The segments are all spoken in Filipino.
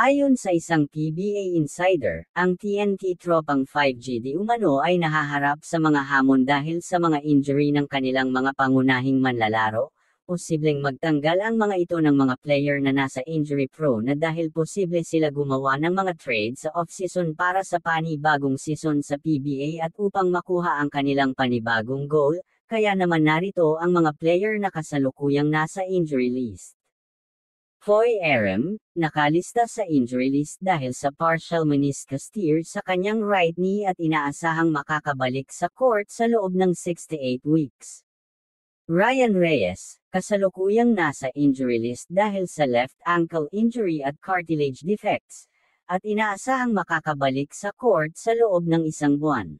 Ayon sa isang PBA insider, ang TNT tropang 5G di umano ay nahaharap sa mga hamon dahil sa mga injury ng kanilang mga pangunahing manlalaro. Posibleng magtanggal ang mga ito ng mga player na nasa injury prone na dahil posible sila gumawa ng mga trade sa off-season para sa panibagong season sa PBA at upang makuha ang kanilang panibagong goal, kaya naman narito ang mga player na kasalukuyang nasa injury list. Foy Aram, nakalista sa injury list dahil sa partial meniscus tear sa kanyang right knee at inaasahang makakabalik sa court sa loob ng 6 to 8 weeks. Ryan Reyes, kasalukuyang nasa injury list dahil sa left ankle injury at cartilage defects, at inaasahang makakabalik sa court sa loob ng 1 buwan.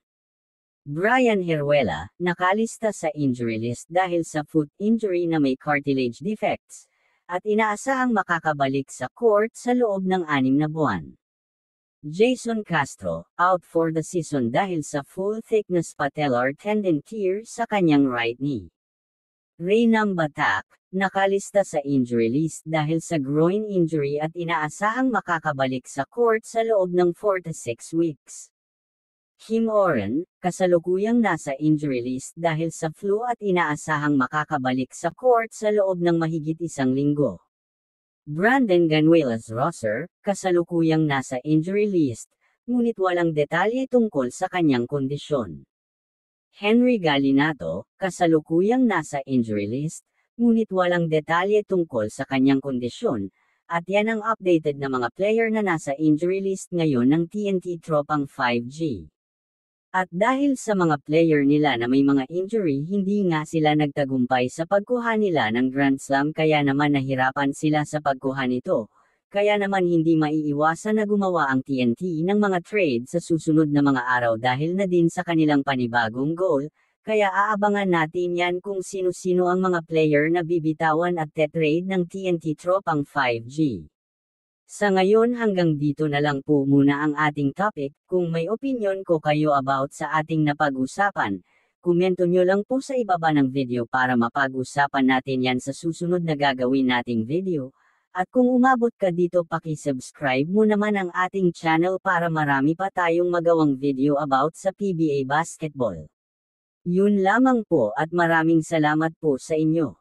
Brian Heruela, nakalista sa injury list dahil sa foot injury na may cartilage defects, at inaasahang makakabalik sa court sa loob ng 6 na buwan. Jason Castro, out for the season dahil sa full-thickness patellar tendon tear sa kanyang right knee. Reynam Batak, nakalista sa injury list dahil sa groin injury at inaasahang makakabalik sa court sa loob ng 4 to 6 weeks. Kim Oren, kasalukuyang nasa injury list dahil sa flu at inaasahang makakabalik sa court sa loob ng mahigit 1 linggo. Brandon Ganuelas-Rosser, kasalukuyang nasa injury list, ngunit walang detalye tungkol sa kanyang kondisyon. Henry Galinato, kasalukuyang nasa injury list, ngunit walang detalye tungkol sa kanyang kondisyon, at yan ang updated na mga player na nasa injury list ngayon ng TNT tropang 5G. At dahil sa mga player nila na may mga injury hindi nga sila nagtagumpay sa pagkuha nila ng Grand Slam kaya naman nahirapan sila sa pagkuha nito. Kaya naman hindi maiiwasan na gumawa ang TNT ng mga trade sa susunod na mga araw dahil na din sa kanilang panibagong goal, kaya aabangan natin yan kung sino-sino ang mga player na bibitawan at tetrade ng TNT tropang 5G. Sa ngayon hanggang dito na lang po muna ang ating topic. Kung may opinion ko kayo about sa ating napag-usapan, komento nyo lang po sa ibaba ng video para mapag-usapan natin yan sa susunod na gagawin nating video. At kung umabot ka dito paki-subscribe mo naman ang ating channel para marami pa tayong magawang video about sa PBA Basketball. Yun lamang po at maraming salamat po sa inyo.